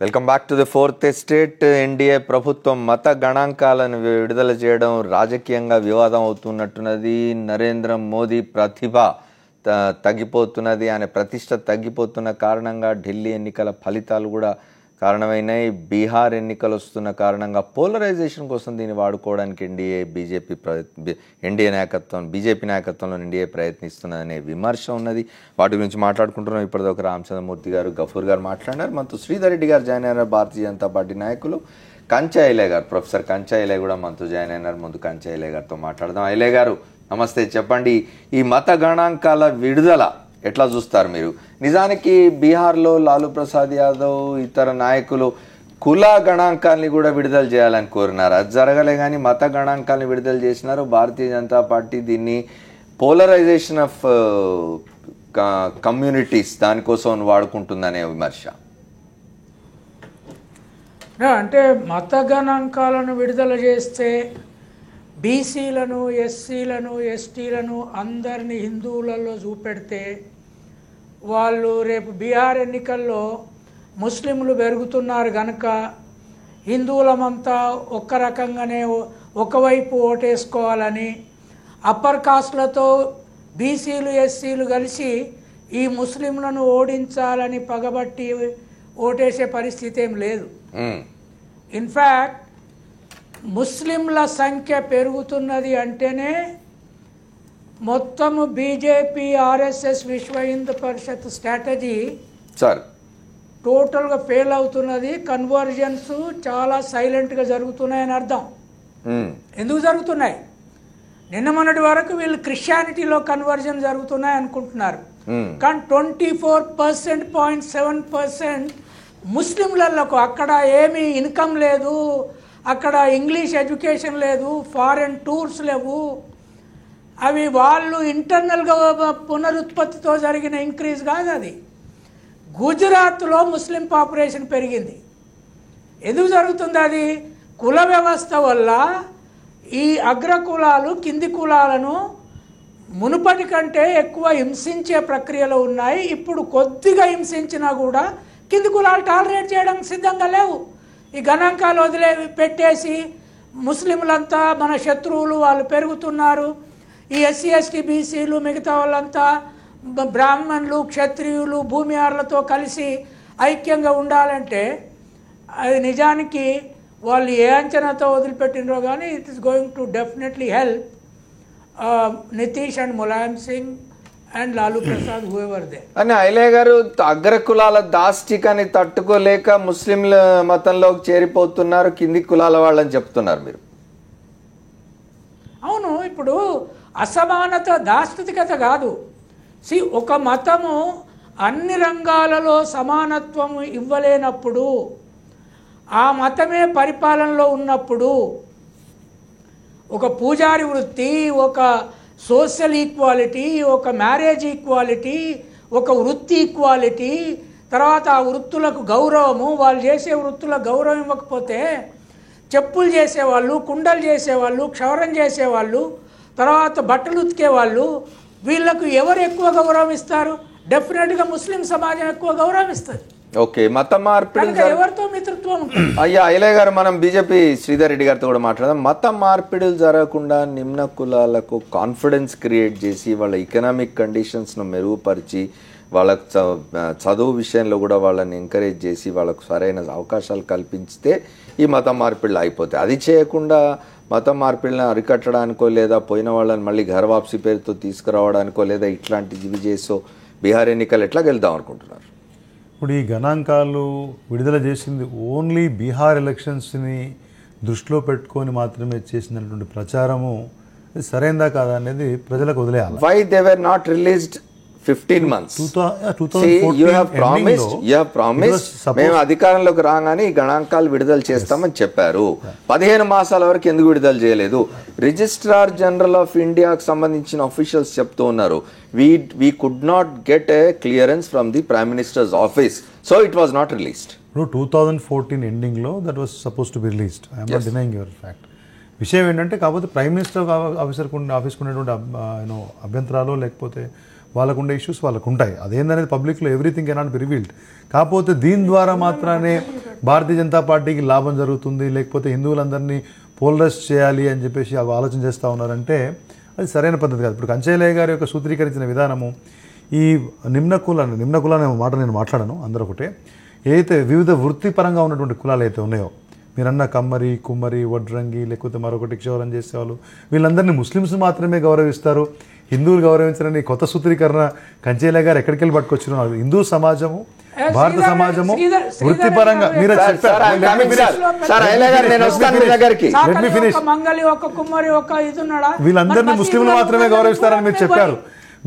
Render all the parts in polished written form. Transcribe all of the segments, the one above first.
Welcome back to the fourth estate. NDA ప్రభుత్వం మత గణాంకాలను విడుదల చేయడం రాజకీయంగా వివాదం అవుతున్నట్టున్నది. నరేంద్ర మోదీ ప్రతిభ తగ్గిపోతున్నది, ఆయన ప్రతిష్ట తగ్గిపోతున్న కారణంగా ఢిల్లీ ఎన్నికల ఫలితాలు కూడా కారణమైనాయి. బీహార్ ఎన్నికలు వస్తున్న కారణంగా పోలరైజేషన్ కోసం దీన్ని వాడుకోవడానికి బీజేపీ నాయకత్వంలో ఎన్డీఏ ప్రయత్నిస్తున్నదనే విమర్శ ఉన్నది. వాటి గురించి మాట్లాడుకుంటున్నాం. ఇప్పటిదొక రామచంద్రమూర్తి గారు, గఫూర్ గారు మాట్లాడినారు. మనతో శ్రీధర్ రెడ్డి గారు జాయిన్ అయినారు, భారతీయ జనతా పార్టీ నాయకులు. కంచా ఐలే గారు, ప్రొఫెసర్ కంచా ఐలే కూడా మనతో జాయిన్ అయినారు. ముందు కంచా ఐలే గారితో మాట్లాడదాం. ఐలే గారు నమస్తే. చెప్పండి, ఈ మత గణాంకాల విడుదల ఎట్లా చూస్తారు మీరు? నిజానికి బీహార్లో లాలూ ప్రసాద్ యాదవ్ ఇతర నాయకులు కుల గణాంకాల్ని కూడా విడుదల చేయాలని కోరినారు. అది జరగలే, కానీ మత గణాంకాలను విడుదల చేసినారు. భారతీయ జనతా పార్టీ దీన్ని పోలరైజేషన్ ఆఫ్ కమ్యూనిటీస్ దానికోసం వాడుకుంటుందనే విమర్శ. అంటే మత గణాంకాలను విడుదల చేస్తే బీసీలను, ఎస్సీలను, ఎస్టీలను అందరినీ హిందువులలో చూపెడితే వాళ్ళు రేపు బీహార్ ఎన్నికల్లో ముస్లింలు పెరుగుతున్నారు కనుక హిందువులమంతా ఒక్క రకంగానే ఒకవైపు ఓటేసుకోవాలని అప్పర్ కాస్ట్లతో బీసీలు, ఎస్సీలు కలిసి ఈ ముస్లింలను ఓడించాలని పగబట్టి ఓటేసే పరిస్థితి ఏం లేదు. ఇన్ఫ్యాక్ట్ ముస్లింల సంఖ్య పెరుగుతున్నది అంటేనే మొత్తము బీజేపీ, ఆర్ఎస్ఎస్, విశ్వ హిందూ పరిషత్ స్ట్రాటజీ టోటల్గా ఫెయిల్ అవుతున్నది. కన్వర్జన్స్ చాలా సైలెంట్గా జరుగుతున్నాయని అర్థం. ఎందుకు జరుగుతున్నాయి? నిన్న మొన్నటి వరకు వీళ్ళు క్రిస్టియానిటీలో కన్వర్జన్ జరుగుతున్నాయి అనుకుంటున్నారు, కానీ 24.7% ముస్లింలకు అక్కడ ఏమీ ఇన్కమ్ లేదు, అక్కడ ఇంగ్లీష్ ఎడ్యుకేషన్ లేదు, ఫారెన్ టూర్స్ లేవు. అవి వాళ్ళు ఇంటర్నల్గా పునరుత్పత్తితో జరిగిన ఇంక్రీజ్ కాదు. అది గుజరాత్లో ముస్లిం పాపులేషన్ పెరిగింది. ఎందుకు జరుగుతుంది? అది కుల వ్యవస్థ వల్ల ఈ అగ్రకులాలు కింది కులాలను మునుపటి కంటే ఎక్కువ హింసించే ప్రక్రియలో ఉన్నాయి. ఇప్పుడు కొద్దిగా హింసించినా కూడా కింది కులాలు టాలరేట్ చేయడానికి సిద్ధంగా లేవు. ఈ గణాంకాలు పెట్టేసి ముస్లింలంతా మన శత్రువులు, వాళ్ళు పెరుగుతున్నారు. ఈ ఎస్సీ, ఎస్టీ, బీసీలు, మిగతా వాళ్ళంతా బ్రాహ్మణులు, క్షత్రియులు, భూమిహారులతో కలిసి ఐక్యంగా ఉండాలంటే అది నిజానికి వాళ్ళు ఏ అంచనాతో వదిలిపెట్టినరో కానీ it is going to definitely help Nitish and Mulayam Singh and Lalu Prasad whoever they. అని ఐలే గారు, అగ్రకులాల దాష్టికాన్ని తట్టుకోలేక ముస్లింల మతంలోకి చేరిపోతున్నారు కింది కులాల వాళ్ళని చెప్తున్నారు మీరు. అవును, ఇప్పుడు అసమానత దాష్టికత కాదు. ఒక మతము అన్ని రంగాలలో సమానత్వం ఇవ్వలేనప్పుడు, ఆ మతమే పరిపాలనలో ఉన్నప్పుడు, ఒక పూజారి వృత్తి, ఒక సోషల్ ఈక్వాలిటీ, ఒక మ్యారేజ్ ఈక్వాలిటీ, ఒక వృత్తి ఈక్వాలిటీ, తర్వాత ఆ వృత్తులకు గౌరవము, వాళ్ళు చేసే వృత్తులకు గౌరవం ఇవ్వకపోతే చెప్పులు చేసేవాళ్ళు, కుండలు చేసేవాళ్ళు, క్షౌరం చేసేవాళ్ళు, తర్వాత బట్టలు ఉతికేవాళ్ళు, వీళ్ళకు ఎవరు ఎక్కువ గౌరవం ఇస్తారు? డెఫినెట్గా ముస్లిం సమాజం ఎక్కువ గౌరవం ఇస్తుంది. ఓకే, మత మార్పిడి ఎవరితో మిత్రత్వం? అయ్యా ఐలే గారు, మనం బీజేపీ శ్రీధర్ రెడ్డి గారితో కూడా మాట్లాడదాం. మత మార్పిడులు జరగకుండా నిమ్న కులాలకు కాన్ఫిడెన్స్ క్రియేట్ చేసి వాళ్ళ ఎకనామిక్ కండిషన్స్ను మెరుగుపరిచి వాళ్ళకు చదువు విషయంలో కూడా వాళ్ళని ఎంకరేజ్ చేసి వాళ్ళకు సరైన అవకాశాలు కల్పిస్తే ఈ మత మార్పిడులు అయిపోతాయి. అది చేయకుండా మత మార్పిడిని అరికట్టడానికో లేదా పోయిన వాళ్ళని మళ్ళీ ఘరవాప్సీ పేరుతో తీసుకురావడానికో లేదా ఇట్లాంటివి చేసో బీహార్ ఎన్నికలు ఎట్లా గెలుద్దాం అనుకుంటున్నారు? ఇప్పుడు ఈ గణాంకాలు విడుదల చేసింది ఓన్లీ బీహార్ ఎలక్షన్స్ని దృష్టిలో పెట్టుకొని మాత్రమే చేసినటువంటి ప్రచారము సరైనదా కాదా అనేది ప్రజలకు వదిలేయాలి. Why they were not released 15 months? You have promised మేము అధికారంలోకి రాగానే ఈ గణాంకాలు విడుదల చేస్తామని చెప్పారు. 15 మాసాల వరకు ఎందుకు విడుదల చేయలేదు? రిజిస్ట్రార్ జనరల్ ఆఫ్ ఇండియాకు సంబంధించిన ఆఫీషియల్స్ చెప్తూ ఉన్నారు, we could not get a clearance from the Prime Minister's office, so it was not released. 2014 ఎండింగ్లో that was suppose to be released. I'm not denying your fact. విషయం ఏంటంటే కాకపోతే prime minister ఆఫీస్కి ఉన్నటువంటి అభ్యంతరాలు లేకపోతే వాళ్ళకుండే ఇష్యూస్ వాళ్ళకు ఉంటాయి. అదేందనేది పబ్లిక్లో ఎవ్రీథింగ్ కెనాట్ బి రివీల్డ్. కాకపోతే దీని ద్వారా మాత్రమే భారతీయ జనతా పార్టీకి లాభం జరుగుతుంది, లేకపోతే హిందువులందరినీ పోలరైజ్ చేయాలి అని చెప్పేసి అవి ఆలోచన చేస్తూ ఉన్నారంటే అది సరైన పద్ధతి కాదు. ఇప్పుడు కంచయ్య గారి యొక్క సూత్రీకరించిన విధానము ఈ నిమ్న కులాన్ని మాట నేను మాట్లాడను, అందరూ ఒకటే. ఏదైతే వివిధ వృత్తిపరంగా ఉన్నటువంటి కులాలు అయితే ఉన్నాయో, మీరన్న కమ్మరి, కుమ్మరి, వడ్రంగి, లేకపోతే మరొకటి క్షౌరం చేసేవాళ్ళు, వీళ్ళందరినీ ముస్లిమ్స్ మాత్రమే గౌరవిస్తారు, హిందువులు గౌరవించారని కొత్త సూత్రీకరణ కంచయ్య గారు ఎక్కడికి వెళ్ళి పట్టుకొచ్చిన హిందూ సమాజము, భారత సమాజము వృత్తిపరంగా మీరు వీళ్ళందరినీ ముస్లింలు మాత్రమే గౌరవిస్తారని మీరు చెప్పారు.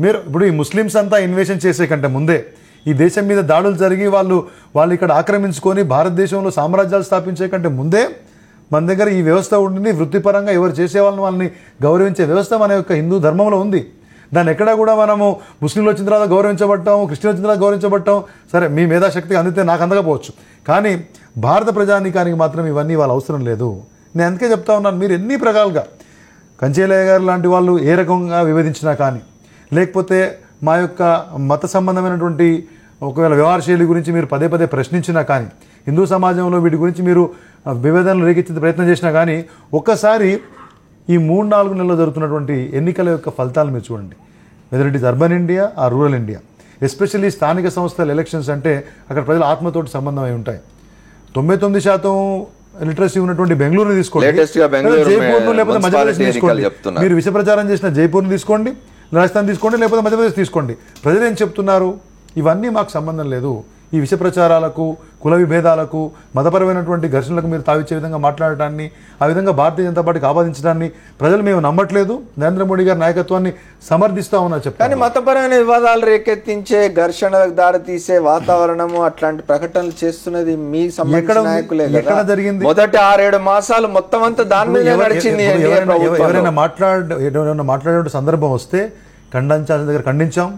మీరు ఇప్పుడు ఈ ముస్లిమ్స్ అంతా ఇన్వేషన్ చేసే కంటే ముందే ఈ దేశం మీద దాడులు జరిగి వాళ్ళు ఇక్కడ ఆక్రమించుకొని భారతదేశంలో సామ్రాజ్యాలు స్థాపించే కంటే ముందే మన దగ్గర ఈ వ్యవస్థ ఉండింది. వృత్తిపరంగా ఎవరు చేసే వాళ్ళని గౌరవించే వ్యవస్థ మన యొక్క హిందూ ధర్మంలో ఉంది. దాన్ని ఎక్కడా కూడా మనము ముస్లింలు వచ్చిన తర్వాత గౌరవించబడటం, క్రిస్టియన్ వచ్చిన తర్వాత గౌరవించబడటం, సరే మీ మేధాశక్తికి అందితే నాకు అందకపోవచ్చు, కానీ భారత ప్రజానీకానికి మాత్రం ఇవన్నీ వాళ్ళ అవసరం లేదు. నేను అందుకే చెప్తా ఉన్నాను, మీరు ఎన్ని ప్రకాలుగా కంచయ్య గారు లాంటి వాళ్ళు ఏ రకంగా విభేదించినా కానీ, లేకపోతే మా యొక్క మత సంబంధమైనటువంటి ఒకవేళ వ్యవహార శైలి గురించి మీరు పదే పదే ప్రశ్నించినా కానీ, హిందూ సమాజంలో వీటి గురించి మీరు విభేదనలు రేకెత్తే ప్రయత్నం చేసినా కానీ, ఒక్కసారి ఈ 3-4 నెలల్లో జరుగుతున్నటువంటి ఎన్నికల యొక్క ఫలితాలు మీరు చూడండి. Whether it is urban India ఆ రూరల్ ఇండియా, ఎస్పెషల్లీ స్థానిక సంస్థల ఎలక్షన్స్ అంటే అక్కడ ప్రజల ఆత్మతోటి సంబంధం అయి ఉంటాయి. 99% లిటరసీ ఉన్నటువంటి బెంగళూరుని తీసుకోండి, జైపూర్ను లేకపోతే మధ్యప్రదేశ్ తీసుకోండి, మీరు విష ప్రచారం చేసిన జైపూర్ని తీసుకోండి, రాజస్థాన్ తీసుకోండి, లేకపోతే మధ్యప్రదేశ్ తీసుకోండి, ప్రజలు ఏం చెప్తున్నారు? ఇవన్నీ మాకు సంబంధం లేదు, ఈ విష ప్రచారాలకు, కుల విభేదాలకు, మతపరమైనటువంటి ఘర్షణలకు మీరు తావిచ్చే విధంగా మాట్లాడటాన్ని, ఆ విధంగా భారతీయ జనతా పార్టీకి ఆపాదించడాన్ని ప్రజలు మేము నమ్మట్లేదు, నరేంద్ర మోడీ గారి నాయకత్వాన్ని సమర్థిస్తా ఉన్నా చెప్పారు. కానీ మతపరమైన వివాదాలు రేకెత్తించే, ఘర్షణలకు దారితీసే వాతావరణము అట్లాంటి ప్రకటనలు చేస్తున్నది మీ సంబంధించిన నాయకులే కదా. ఎక్కడ జరిగింది? మొదటి 6-7 మాసాలు మొత్తం అంతా దాని మీద నడిచింది. ఎవరైనా మాట్లాడే సందర్భం వస్తే ఖండించాల్సిన దగ్గర ఖండించాం,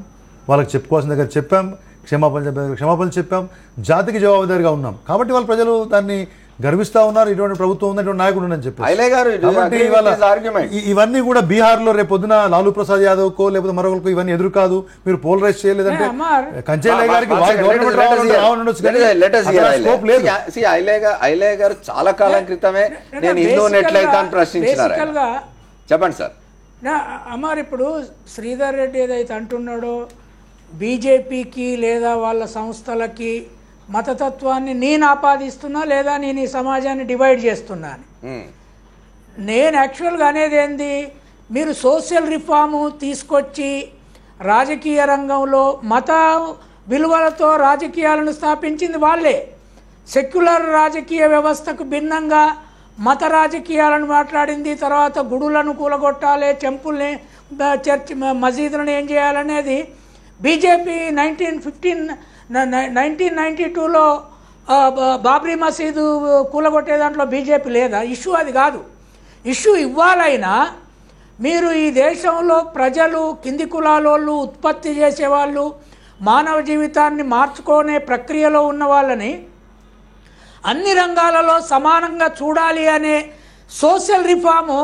వాళ్ళకి చెప్పుకోవాల్సిన దగ్గర చెప్పాం, క్షమాపణలు చెప్పాం, జాతికి జవాబుదారిగా ఉన్నాం. కాబట్టి వాళ్ళ ప్రజలు దాన్ని గర్విస్తూ ఉన్నారు, ఇటువంటి ప్రభుత్వం ఉంది, ఇటువంటి నాయకుడు అని చెప్పి. ఇవన్నీ కూడా బీహార్లో రేపు పొద్దున లాలూ ప్రసాద్ యాదవ్కో లేకపోతే మరొకరికో ఇవన్నీ ఎదురు కాదు. మీరు పోలరైజ్ చేయలేదంటే కంచయ్య గారికి ఐలయ్య గారు చాలా కాలం క్రితమే నేను హిందువుని ఎట్లయితే అని ప్రశ్నించినారు. చెప్పండి సార్. అమ్మారు ఇప్పుడు శ్రీధర్ రెడ్డి ఏదైతే అంటున్నాడో, బీజేపీకి లేదా వాళ్ళ సంస్థలకి మతతత్వాన్ని నేను ఆపాదిస్తున్నా లేదా నేను ఈ సమాజాన్ని డివైడ్ చేస్తున్నా అని. నేను యాక్చువల్గా అనేది ఏంది, మీరు సోషల్ రిఫార్ము తీసుకొచ్చి రాజకీయ రంగంలో మత విలువలతో రాజకీయాలను స్థాపించింది వాళ్ళే. సెక్యులర్ రాజకీయ వ్యవస్థకు భిన్నంగా మత రాజకీయాలను మాట్లాడింది. తర్వాత గుడులను కూలగొట్టాలి, టెంపుల్ని, చర్చ్, మసీదులను ఏం చేయాలనేది బీజేపీ 1992లో బాబ్రీ మసీదు కూలగొట్టే దాంట్లో బీజేపీ లేదా? ఇష్యూ అది కాదు. ఇష్యూ ఇవ్వాలైనా మీరు ఈ దేశంలో ప్రజలు, కింది కులాలోళ్ళు, ఉత్పత్తి చేసేవాళ్ళు, మానవ జీవితాన్ని మార్చుకునే ప్రక్రియలో ఉన్న వాళ్ళని అన్ని రంగాలలో సమానంగా చూడాలి అనే సోషల్ రిఫార్ము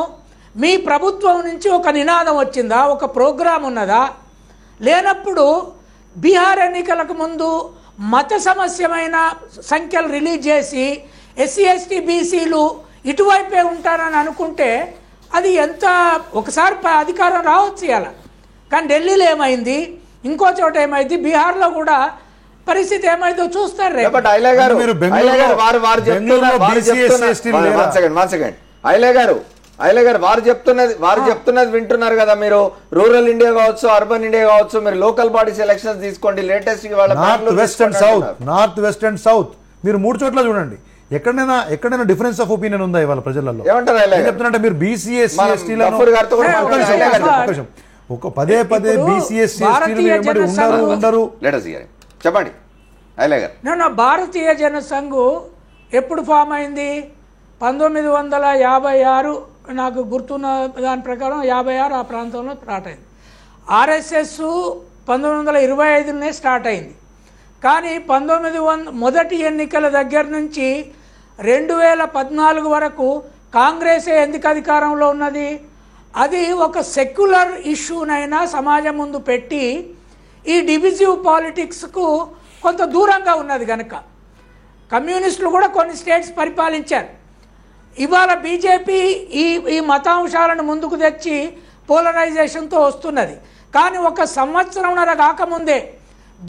మీ ప్రభుత్వం నుంచి ఒక నినాదం వచ్చిందా? ఒక ప్రోగ్రాం ఉన్నదా? లేనప్పుడు బీహార్ ఎన్నికలకు ముందు మత సమస్యమైన సంఖ్యలు రిలీజ్ చేసి ఎస్సీ ఎస్టీ బీసీలు ఇటువైపే ఉంటారని అనుకుంటే అది ఎంత, ఒకసారి అధికారం రావచ్చు ఇలా. కానీ ఢిల్లీలో ఏమైంది, ఇంకో చోట ఏమైంది, బీహార్లో కూడా పరిస్థితి ఏమైందో చూస్తారు. ఐలయ్య గారు వారు చెప్తున్నది వింటున్నారు కదా మీరు. రూరల్ ఇండియా కావచ్చు, అర్బన్ ఇండియా కావచ్చు, మీరు లోకల్ బాడీస్ ఎలక్షన్స్ తీసుకోండి, latest north west and south మీరు 3 చోట్ల చూడండి. ఎక్కడైనా డిఫరెన్స్ ఆఫ్ ఒపీనియన్ ఉందా ఇవాళ ప్రజలలో? చెప్తున్నా మీరు బీసీ ఎస్సీ ఎస్టీలను ఒక పదే బీసీ ఎస్సీ ఎస్టీలు ఉండరు. చెప్పండి ఐలయ్య గారు. భారతీయ జనసంఘ్ ఎప్పుడు ఫామ్ అయింది? 1956 నాకు గుర్తున్న దాని ప్రకారం 56 ఆ ప్రాంతంలో స్టార్ట్ అయింది. ఆర్ఎస్ఎస్ 1925లోనే స్టార్ట్ అయింది. కానీ 1900 మొదటి ఎన్నికల దగ్గర నుంచి 2014 వరకు కాంగ్రెసే ఎందుకు అధికారంలో ఉన్నది? అది ఒక సెక్యులర్ ఇష్యూనైనా సమాజం ముందు పెట్టి ఈ డివిజివ్ పాలిటిక్స్కు కొంత దూరంగా ఉన్నది కనుక. కమ్యూనిస్టులు కూడా కొన్ని స్టేట్స్ పరిపాలించారు. ఇవాళ బీజేపీ ఈ మతాంశాలను ముందుకు తెచ్చి పోలరైజేషన్తో వస్తున్నది. కానీ 1 సంవత్సరంన్నర కాకముందే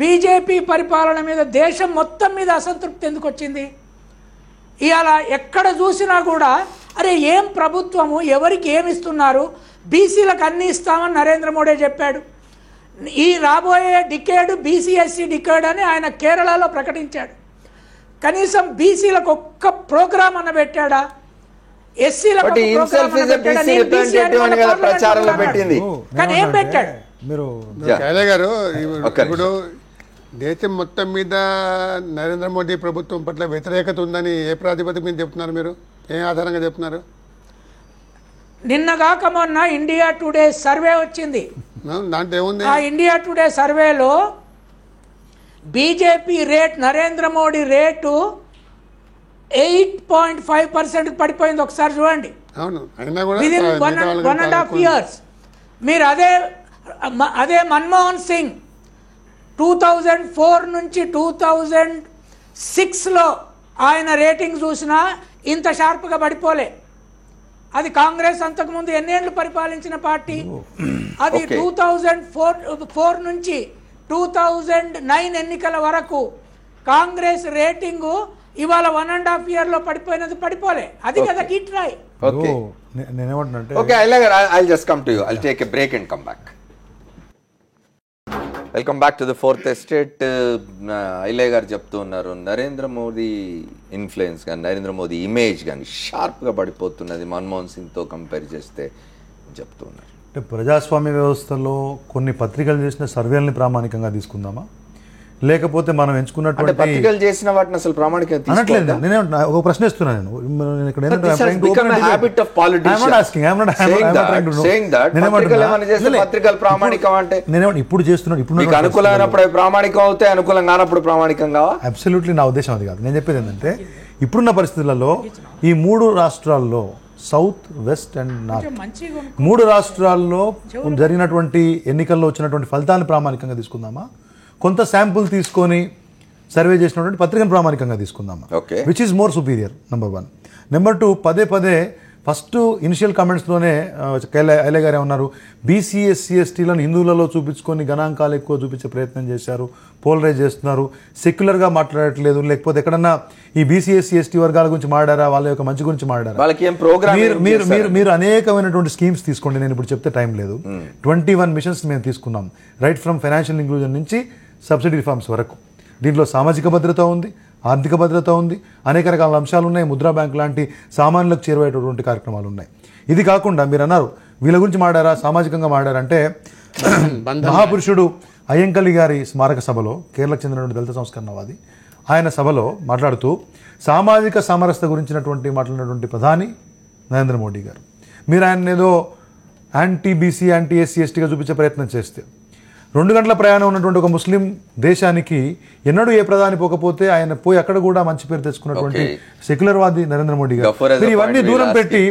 బీజేపీ పరిపాలన మీద దేశం మొత్తం మీద అసంతృప్తి ఎందుకు వచ్చింది? ఇవాళ ఎక్కడ చూసినా కూడా అరే ఏం ప్రభుత్వము, ఎవరికి ఏమి ఇస్తున్నారు, బీసీలకు అన్నీ ఇస్తామని నరేంద్ర మోడీ చెప్పాడు. ఈ రాబోయే డికేడ్ బీసీఎస్సీ డికేడ్ అని ఆయన కేరళలో ప్రకటించాడు. కనీసం బీసీలకు ఒక్క ప్రోగ్రామ్ అన్న పెట్టాడా? ఎస్సీలకు కానీ ఏం పెట్టాడు? మీరు గారు ఇప్పుడు దేశం మొత్తం మీద నరేంద్ర మోడీ ప్రభుత్వం పట్ల వ్యతిరేకత ఉందని ఏ ప్రాతిపదిక మీద చెప్తున్నారు? మీరు ఏ ఆధారంగా చెప్తున్నారు? నిన్నగాక మొన్న ఇండియా టుడే సర్వే వచ్చింది. దాంట్లో ఏముంది? ఆ ఇండియా టుడే సర్వేలో BJP rate, Narendra Modi rate 8.5% పడిపోయింది. ఒకసారి చూడండి. అవును, అయినా కూడా విదిన్ 1.5 years. మీరు అదే మన్మోహన్ సింగ్ 2004 నుంచి 2006లో ఆయన రేటింగ్ చూసినా ఇంత షార్ప్గా పడిపోలే. అది కాంగ్రెస్ అంతకుముందు ఎన్నేళ్ళు పరిపాలించిన పార్టీ. అది 2004 నుంచి 2009 ఎన్నికల వరకు కాంగ్రెస్ రేటింగు ఇవాళ 1.5 yearలో పడిపోలే. అది కదా కిట్ రాయ్. Okay, I'll just come to you. I'll take a break and come back. Welcome back to the Fourth Estate. Ilaiah గారు చెప్తూ ఉన్నారు నరేంద్ర మోదీ ఇన్ఫ్లుయెన్స్ కానీ నరేంద్ర మోదీ ఇమేజ్ కానీ షార్ప్గా పడిపోతున్నది మన్మోహన్ సింగ్తో కంపేర్ చేస్తే చెప్తూ ఉన్నారు. అంటే ప్రజాస్వామ్య వ్యవస్థలో కొన్ని పత్రికలు చేసిన సర్వేలని ప్రామాణికంగా తీసుకుందామా, లేకపోతే మనం ఎంచుకున్నటువంటి పత్రికలు చేసిన వాటిని అసలు ప్రామాణికంగా అనట్లేదు. నేనే ఒక ప్రశ్న ఇస్తున్నాను. ఇప్పుడు చేస్తున్నాను. ఇప్పుడు అనుకూలమైనప్పుడు ప్రామాణికం అవుతాయి, అనుకూలం కానప్పుడు ప్రామాణికం కావా? అబ్సల్యూట్లీ నా ఉద్దేశం అది కాదు. నేను చెప్పేది ఏంటంటే ఇప్పుడున్న పరిస్థితులలో ఈ 3 రాష్ట్రాల్లో సౌత్, వెస్ట్ అండ్ నార్త్ 3 రాష్ట్రాల్లో జరిగినటువంటి ఎన్నికల్లో వచ్చినటువంటి ఫలితాలను ప్రామాణికంగా తీసుకుందామా, కొంత శాంపుల్ తీసుకొని సర్వే చేసినటువంటి పత్రికను ప్రామాణికంగా తీసుకుందామా, which is more superior? Number 1. Number 2, పదే ఫస్ట్ ఇనిషియల్ కామెంట్స్లోనే ఐలయ్య గారు ఏమన్నారు, బీసీ ఎస్సీ ఎస్టీలను హిందువులలో చూపించుకొని గణాంకాలు ఎక్కువ చూపించే ప్రయత్నం చేశారు, పోలరైజ్ చేస్తున్నారు, సెక్యులర్గా మాట్లాడట్లేదు. లేకపోతే ఎక్కడన్నా ఈ బీసీ ఎస్సీ ఎస్టీ వర్గాల గురించి మాట్లాడారా, వాళ్ళ యొక్క మంచి గురించి మాట్లాడారా? మీరు అనేకమైనటువంటి స్కీమ్స్ తీసుకోండి. నేను ఇప్పుడు చెప్తే టైం లేదు. 21 మిషన్స్ మేము తీసుకున్నాం, రైట్ ఫ్రమ్ ఫైనాన్షియల్ ఇంక్లూజన్ నుంచి సబ్సిడీ రిఫార్మ్స్ వరకు. దీంట్లో సామాజిక భద్రత ఉంది, ఆర్థిక భద్రత ఉంది, అనేక రకాల అంశాలు ఉన్నాయి, ముద్రా బ్యాంక్ లాంటి సామాన్యులకు చేరువయ్యేటటువంటి కార్యక్రమాలు ఉన్నాయి. ఇది కాకుండా మీరు అన్నారు వీళ్ళ గురించి మాడారా, సామాజికంగా మాడారంటే మహాపురుషుడు అయ్యంకల్లి గారి స్మారక సభలో, కేరళకు చెందినటువంటి దళిత సంస్కరణవాది, ఆయన సభలో మాట్లాడుతూ సామాజిక సామరస్యత గురించినటువంటి మాట్లాడినటువంటి ప్రధాని నరేంద్ర మోడీ గారు. మీరు ఆయన ఏదో యాంటీ బీసీ, యాంటీ ఎస్సీ ఎస్టీగా చూపించే ప్రయత్నం చేస్తే 2 గంటల ప్రయాణం ఉన్నటువంటి ఒక ముస్లిం దేశానికి ఎన్నడూ ఏ ప్రధాని పోకపోతే ఆయన పోయి అక్కడ కూడా మంచి పేరు తెచ్చుకున్నటువంటి సెక్యులర్వాది నరేంద్ర మోడీ గారు. మీరు ఇవన్నీ దూరం పెట్టి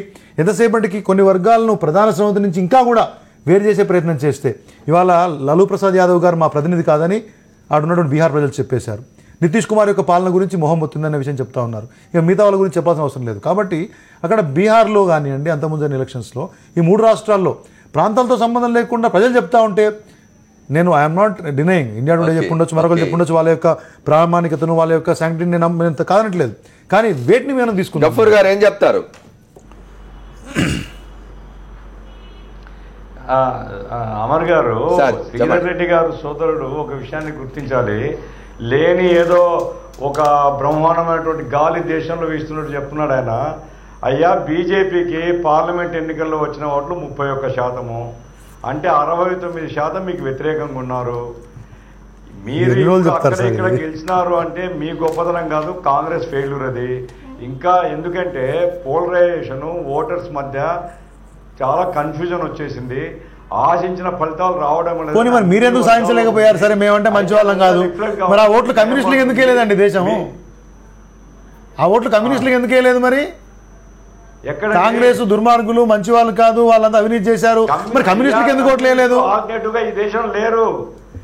ఎంతసేపటికి కొన్ని వర్గాలను ప్రధాన శ్రమత నుంచి ఇంకా కూడా వేరు చేసే ప్రయత్నం చేస్తే, ఇవాళ లాలూ ప్రసాద్ యాదవ్ గారు మా ప్రతినిధి కాదని ఆడున్నటువంటి బీహార్ ప్రజలు చెప్పేశారు. నితీష్ కుమార్ యొక్క పాలన గురించి మొహం మొత్తుందనే విషయం చెప్తా ఉన్నారు. ఇక మిగతా వాళ్ళ గురించి చెప్పాల్సిన అవసరం లేదు. కాబట్టి అక్కడ బీహార్లో కానివ్వండి, అంతకుముందు ఎలక్షన్స్లో ఈ 3 రాష్ట్రాల్లో ప్రాంతాలతో సంబంధం లేకుండా ప్రజలు చెప్తా ఉంటే, నేను I'm not denying, India Today చెప్పుండొచ్చు, మరొకరు చెప్పుండొచ్చు, వాళ్ళ యొక్క ప్రామాణికతను, వాళ్ళ యొక్క శాంక్టిని నేను కాదనట్లేదు. కానీ వేటిని మేము తీసుకున్నాం. గఫూర్ గారు ఏం చెప్తారు? అమర్ గారు, శ్రీధర్ రెడ్డి గారు సోదరుడు ఒక విషయాన్ని గుర్తించాలి. లేని ఏదో ఒక బ్రహ్మాండమైనటువంటి గాలి దేశంలో వీస్తున్నట్టు చెప్తున్నాడు ఆయన. అయ్యా, బీజేపీకి పార్లమెంట్ ఎన్నికల్లో వచ్చిన ఓట్లు 31%, అంటే 69% మీకు వ్యతిరేకంగా ఉన్నారు. మీరు అక్కడ ఇక్కడ గెలిచినారు అంటే మీ గొప్పతనం కాదు, కాంగ్రెస్ ఫెయిల్యూర్ అది. ఇంకా ఎందుకంటే పోలరైజేషన్ ఓటర్స్ మధ్య చాలా కన్ఫ్యూజన్ వచ్చేసింది. ఆశించిన ఫలితాలు రావడం లేదు. మరి మీరెందుకు సాధించలేకపోయారు? సరే, మేమంటే మంచి వాళ్ళం కాదు, మరి ఆ ఓట్లు కమ్యూనిస్టులకు ఎందుకు వేయలేదండి? దేశం ఆ ఓట్లు కమ్యూనిస్టులకు ఎందుకు వేయలేదు? మరి కాంగ్రెస్ దుర్మార్గులు, మంచి వాళ్ళు కాదు, వాళ్ళంతా అవినీతి చేశారు, మరి కమ్యూనిస్టులకు ఎందుకు ఓట్లు వేయలేదు? ఈ దేశం లేరు.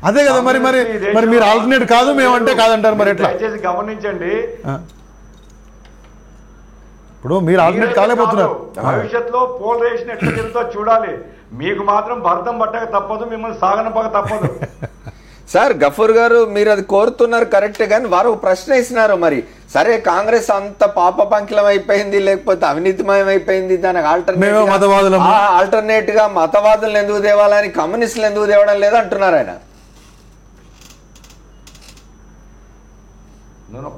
అదే కదా, మరి మరి మరి మీరు ఆల్టర్నేట్ కాదు మేమంటే కాదంటారు. మరి ఎట్లా? దయచేసి గమనించండి, ఇప్పుడు మీరు ఆల్టర్నేట్ కాలేకపోతున్నారు. భవిష్యత్తులో పోలరైజేషన్ ఎట్లా జరుగుతుందో చూడాలి. మీకు మాత్రం భరతం పట్టక తప్పదు, మిమ్మల్ని సాగనపక తప్పదు. సార్ గఫూర్ గారు, మీరు అది కోరుతున్నారు కరెక్టే, కానీ వారు ఒక ప్రశ్న ఇస్తున్నారు. మరి సరే, కాంగ్రెస్ అంత పాప పంకిలం అయిపోయింది, లేకపోతే అవినీతిమయం అయిపోయింది, దానికి ఆల్టర్నేట్ గా మతవాదులను ఎందుకు తేవాలని, కమ్యూనిస్టులు ఎందుకు తేవడం లేదు అంటున్నారు ఆయన.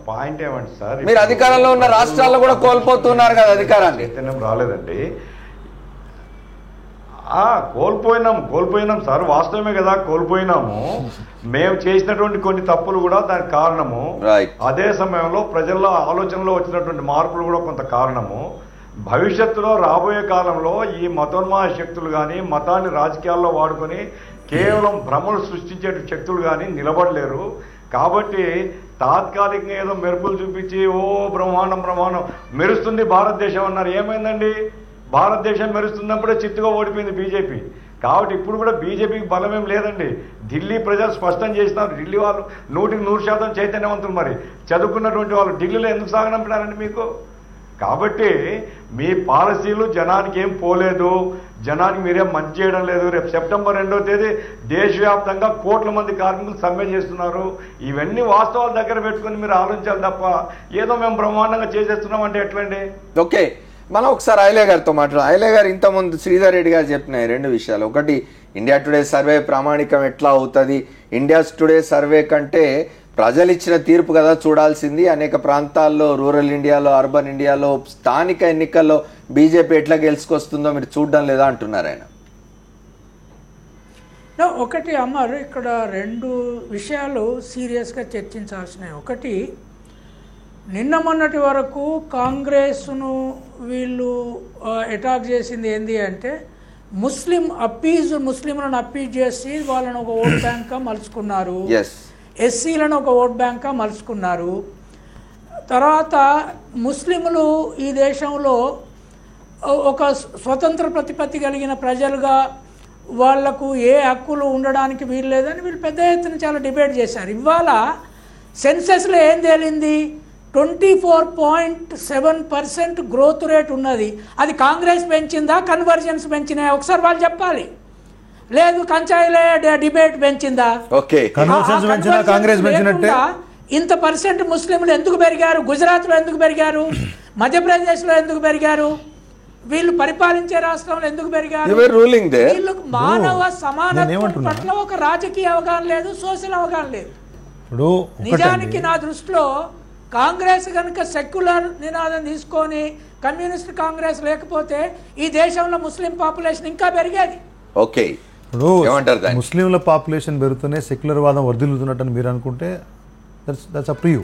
పాయింట్ ఏమంటే సార్, మీరు అధికారంలో ఉన్న రాష్ట్రాల్లో కూడా కోల్పోతున్నారు కదా అధికారాన్ని. రాలేదండి, కోల్పోయినాం సార్, వాస్తవమే కదా, కోల్పోయినాము. మేము చేసినటువంటి కొన్ని తప్పులు కూడా దానికి కారణము. అదే సమయంలో ప్రజల్లో ఆలోచనలో వచ్చినటువంటి మార్పులు కూడా కొంత కారణము. భవిష్యత్తులో రాబోయే కాలంలో ఈ మతోన్మాద శక్తులు కానీ, మతాన్ని రాజకీయాల్లో వాడుకొని కేవలం భ్రమలు సృష్టించే శక్తులు కానీ నిలబడలేరు. కాబట్టి తాత్కాలికంగా ఏదో మెరుపులు చూపించి బ్రహ్మాండం మెరుస్తుంది భారతదేశం అన్నారు. ఏమైందండి? భారతదేశం మెరుస్తున్నప్పుడే చిత్తుగా ఓడిపోయింది బీజేపీ. కాబట్టి ఇప్పుడు కూడా బీజేపీకి బలమేం లేదండి. ఢిల్లీ ప్రజలు స్పష్టం చేసినారు. ఢిల్లీ వాళ్ళు 100% చైతన్యవంతులు. మరి చదువుకున్నటువంటి వాళ్ళు ఢిల్లీలో ఎందుకు సాగనంపినారండి మీకు? కాబట్టి మీ పాలసీలు జనానికి ఏం పోలేదు, జనానికి మీరేం మంచి చేయడం లేదు. రేపు సెప్టెంబర్ 2వ తేదీ దేశవ్యాప్తంగా కోట్ల మంది కార్మికులు సమ్మె చేస్తున్నారు. ఇవన్నీ వాస్తవాల దగ్గర పెట్టుకుని మీరు ఆలోచించాలి తప్ప ఏదో మేము బ్రహ్మాండంగా చేసేస్తున్నాం అంటే ఎట్లండి? ఓకే, మనం ఒకసారి ఐలే గారితో మాట్లాడాం. ఐలే గారు ఇంతకుముందు శ్రీధర్ రెడ్డి గారు చెప్పిన 2 విషయాలు. ఒకటి, ఇండియా టుడే సర్వే ప్రామాణికం ఎట్లా అవుతుంది? ఇండియా టుడే సర్వే కంటే ప్రజలు ఇచ్చిన తీర్పు కదా చూడాల్సింది. అనేక ప్రాంతాల్లో, రూరల్ ఇండియాలో, అర్బన్ ఇండియాలో, స్థానిక ఎన్నికల్లో బీజేపీ ఎట్లా గెలుచుకొస్తుందో మీరు చూడడం లేదా అంటున్నారు ఆయన. ఒకటి అమర్, ఇక్కడ 2 విషయాలు సీరియస్గా చర్చించాల్సినవి. ఒకటి, నిన్న మొన్నటి వరకు కాంగ్రెస్ను వీళ్ళు అటాక్ చేసింది ఏంది అంటే, ముస్లింలను అప్పీజ్ చేసి వాళ్ళను ఒక ఓట్ బ్యాంక్గా మలుచుకున్నారు, ఎస్సీలను ఒక ఓట్ బ్యాంక్గా మలుచుకున్నారు. తర్వాత ముస్లింలు ఈ దేశంలో ఒక స్వతంత్ర ప్రతిపత్తి కలిగిన ప్రజలుగా వాళ్లకు ఏ హక్కులు ఉండడానికి వీలు లేదని వీళ్ళు పెద్ద ఎత్తున చాలా డిబేట్ చేశారు. ఇవాళ సెన్సెస్లో ఏం తేలింది? 24.7% గ్రోత్ రేట్ ఉన్నది. అది కాంగ్రెస్ పెంచిందా, కన్వర్జెన్స్ పెంచినా? ఒకసారి వాళ్ళు చెప్పాలి. లేదు కంచాయిలే డిబేట్ పెంచిందా? ఇంత పర్సెంట్ ముస్లింలు ఎందుకు పెరిగారు? గుజరాత్లో ఎందుకు పెరిగారు? మధ్యప్రదేశ్లో ఎందుకు పెరిగారు? వీళ్ళు పరిపాలించే రాష్ట్రంలో ఎందుకు పెరిగారు? వీళ్ళకు మానవ సమానత్వం పట్ల ఒక రాజకీయ అవగాహన లేదు, సోషల్ అవగాహన లేదు. నిజానికి నా దృష్టిలో కాంగ్రెస్ కనుక సెక్యులర్ నినాదం తీసుకొని కమ్యూనిస్ట్ కాంగ్రెస్ లేకపోతే ఈ దేశంలో ముస్లిం పాపులేషన్ ఇంకా పెరిగేది. ఓకే, ముస్లింల పాపులేషన్ పెరుగుతూనే సెక్యులర్ వాదం వర్ధిల్లుతున్నట్టు మీరు అనుకుంటే దట్స్ అప్ టు యూ.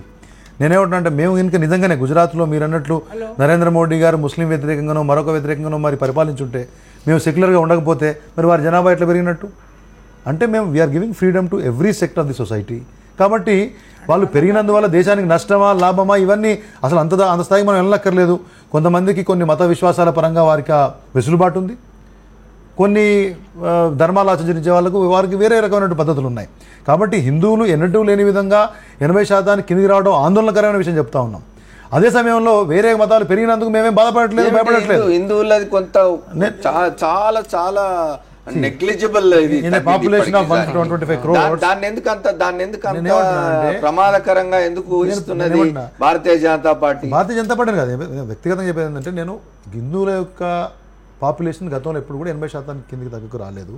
నేనేమంటున్నా, మేము కనుక నిజంగానే గుజరాత్లో మీరు అన్నట్లు నరేంద్ర మోడీ గారు ముస్లిం వ్యతిరేకంగానో మరొక వ్యతిరేకంగానో మరి పరిపాలించుంటే, మేము సెక్యులర్గా ఉండకపోతే మరి వారి జనాభా ఎట్లా పెరిగినట్టు? అంటే మేము we are giving freedom to every sector of the society. కాబట్టి వాళ్ళు పెరిగినందువల్ల దేశానికి నష్టమా లాభమా ఇవన్నీ అసలు అంత స్థాయికి మనం వెళ్ళక్కర్లేదు. కొంతమందికి కొన్ని మత విశ్వాసాల పరంగా వారికి వెసులుబాటు ఉంది, కొన్ని ధర్మాలు ఆచరించే వారికి వేరే రకమైన పద్ధతులు ఉన్నాయి. కాబట్టి హిందువులు ఎన్నటూ లేని విధంగా 80% కిందికి రావడం ఆందోళనకరమైన విషయం చెప్తా ఉన్నాం. అదే సమయంలో వేరే మతాలు పెరిగినందుకు మేమేం బాధపడట్లేదు, భయపడట్లేదు. హిందువులది కొంత చాలా చాలా నెగ్లిజిబుల్ పాపులేషన్ ఆఫ్ 125 crores. దాన్ని ఎందుకు అంత ప్రమాదకరంగా ఎందుకు ఊహిస్తున్నది భారతీయ జనతా పార్టీ? భారతీయ జనతా పార్టీ కాదు, వ్యక్తిగతంగా చెప్పేది ఏంటంటే, నేను హిందువుల యొక్క పాపులేషన్ గతంలో ఎప్పుడు కూడా 80% కిందికి తగ్గకు రాలేదు.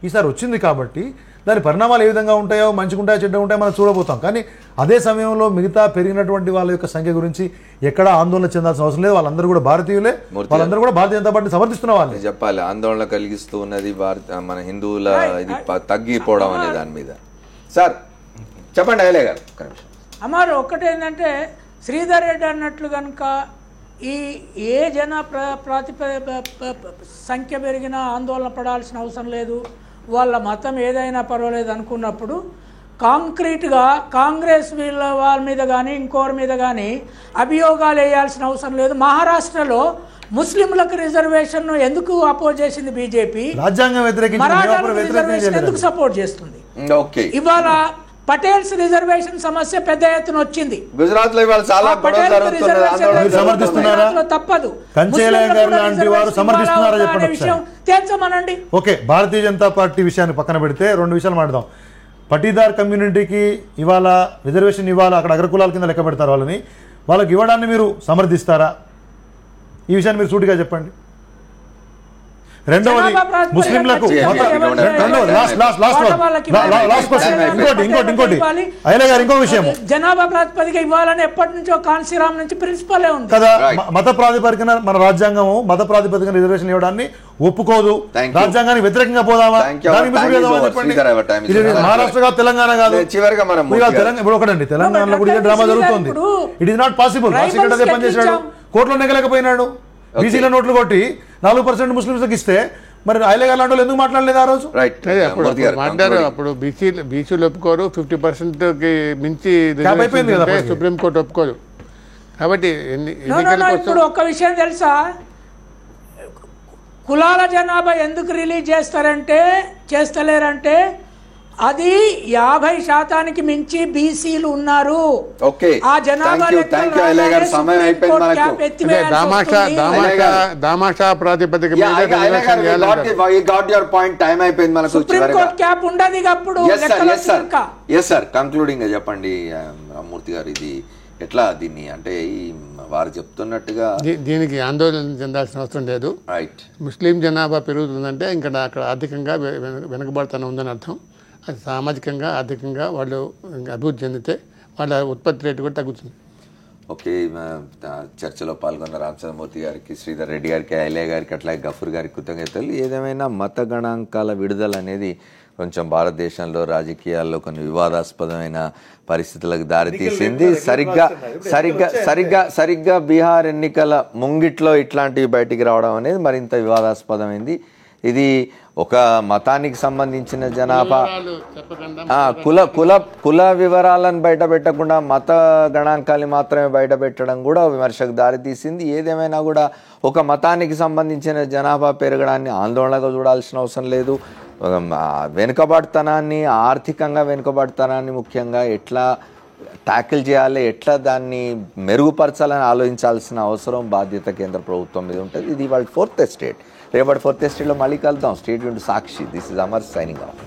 ఈసారి వచ్చింది కాబట్టి దాని పరిణామాలు ఏ విధంగా ఉంటాయో, మంచిగా ఉంటాయో చెడ్డ ఉంటాయో మనం చూడబోతాం. కానీ అదే సమయంలో మిగతా పెరిగినటువంటి వాళ్ళ యొక్క సంఖ్య గురించి ఎక్కడా ఆందోళన చెందాల్సిన అవసరం లేదు. వాళ్ళందరూ కూడా భారతీయులే, వాళ్ళందరూ కూడా భారతీయ జనతా పార్టీ సమర్థిస్తున్న వాళ్ళే. చెప్పాలి, ఆందోళన కలిగిస్తూ ఉన్నది మన హిందువుల ఇది తగ్గిపోవడం అనే దాని మీద. సార్ చెప్పండి ఐలే గారు. అమ్మారు ఒక్కటేంటంటే, శ్రీధర్ రెడ్డి అన్నట్లు కనుక ఈ ఏ జన సంఖ్య పెరిగినా ఆందోళన పడాల్సిన అవసరం లేదు, వాళ్ళ మతం ఏదైనా పర్వాలేదు అనుకున్నప్పుడు కాంక్రీట్గా కాంగ్రెస్ వాళ్ళ మీద కానీ ఇంకోరి మీద కానీ అభియోగాలు వేయాల్సిన అవసరం లేదు. మహారాష్ట్రలో ముస్లింలకు రిజర్వేషన్ ఎందుకు అపోజ్ చేసింది బీజేపీ? రాజ్యాంగం మరాఠాలకు రిజర్వేషన్ ఎందుకు సపోర్ట్ చేస్తుంది? ఇవాళ పటేల్స్ రిజర్వేషన్ సమస్య పెద్ద ఎత్తున వచ్చింది. గుజరాత్ లో ఇవాళ చాలా పటేల్స్ రిజర్వేషన్ సమర్థిస్తున్నారా? తప్పదు. కంచయ్య గారు లాంటి వారు సమర్థిస్తున్నారా చెప్పండి విషయం తేల్చమనండి. ఓకే, భారతీయ జనతా పార్టీ విషయాన్ని పక్కన పెడితే 2 విషయాలు మాట్లాడదాం. పటీదార్ కమ్యూనిటీకి ఇవాళ రిజర్వేషన్ ఇవ్వాలి, అక్కడ అగ్రకులాల కింద లెక్క పెడతారు వాళ్ళకి ఇవ్వడాన్ని మీరు సమర్థిస్తారా? ఈ విషయాన్ని మీరు సూటిగా చెప్పండి. రెండవది ముస్లింలకు ఇంకోటి అయ్యల గారు ఇంకో విషయం, జనాభా ప్రాతిపదిక ఇవ్వాలని ఎప్పటి నుంచో కాన్సీరామ్ నుంచి ప్రిన్సిపలే ఉంది కదా. మత ప్రాతిపదికన మన రాజ్యాంగం మత ప్రాతిపదికన రిజర్వేషన్ ఇవ్వడాన్ని ఒప్పుకోదు. రాజ్యాంగానికి వ్యతిరేకంగా పోదామా? మహారాష్ట్ర తెలంగాణ కాదు, ఇప్పుడు ఒకటండి తెలంగాణలో కూడా డ్రామా జరుగుతుంది. It is not possible. Rajasekhar అదే పని చేసినాడు, కోర్టులో నెగ్గలేకపోయినాడు. బీసీల నోట్లు కొట్టి 4% ముస్లింలకు ఇస్తే మరి అయ్యల గారు లాంటి వాళ్ళు ఎందుకు మాట్లాడలేదు ఆ రోజు? మాట్లాడారు. అప్పుడు బీసీలు ఒప్పుకోరు, 50% మించి సుప్రీంకోర్టు ఒప్పుకోరు. కాబట్టి ఇప్పుడు ఒక్క విషయం తెలుసా, కులాల జనాభా ఎందుకు రిలీజ్ చేస్తలేరంటే అది 50% మించి బీసీలు ఉన్నారు. ఆ జనాభా సుప్రీంకోర్టు క్యాప్ ఉండదు. అప్పుడు కంక్లూడింగ్ చెప్పండి మూర్తి గారు, ఇది ఎట్లా దీన్ని అంటే వారు చెప్తున్నట్టుగా దీనికి ఆందోళన చెందాల్సిన అవసరం లేదు. ముస్లిం జనాభా పెరుగుతుందంటే ఇంకా అక్కడ ఆర్థికంగా వెనుకబడుతూనే ఉందని అర్థం. అది సామాజికంగా ఆర్థికంగా వాళ్ళు అభివృద్ధి చెందితే వాళ్ళ ఉత్పత్తి రేటు కూడా తగ్గుతుంది. ఓకే, చర్చలో పాల్గొన్న రామచంద్రమూర్తి గారికి, శ్రీధర్ రెడ్డి గారికి, అయ్యలయ్య గారికి, అట్లాగే గఫూర్ గారికి కృతజ్ఞతలు. ఏదేమైనా మత గణాంకాల విడుదల అనేది కొంచెం భారతదేశంలో రాజకీయాల్లో కొన్ని వివాదాస్పదమైన పరిస్థితులకు దారితీసింది. సరిగ్గా బీహార్ ఎన్నికల ముంగిట్లో ఇట్లాంటివి బయటికి రావడం అనేది మరింత వివాదాస్పదమైంది. ఇది ఒక మతానికి సంబంధించిన జనాభా కుల వివరాలను బయట పెట్టకుండా మత గణాంకాలు మాత్రమే బయట పెట్టడం కూడా విమర్శకు దారితీసింది. ఏదేమైనా కూడా ఒక మతానికి సంబంధించిన జనాభా పెరగడాన్ని ఆందోళనగా చూడాల్సిన అవసరం లేదు. వెనుకబడతనాన్ని, ఆర్థికంగా వెనుకబడతనాన్ని ముఖ్యంగా ఎట్లా ట్యాకిల్ చేయాలి, ఎట్లా దాన్ని మెరుగుపరచాలని ఆలోచించాల్సిన అవసరం, బాధ్యత కేంద్ర ప్రభుత్వం మీద ఉంటుంది. ఇది వాళ్ళ 4th ఎస్టేట్. రేపటి 4th ఎస్టేట్లో మళ్ళీ కలుద్దాం. స్టేట్ యూన్ Sakshi. This is Amar signing of.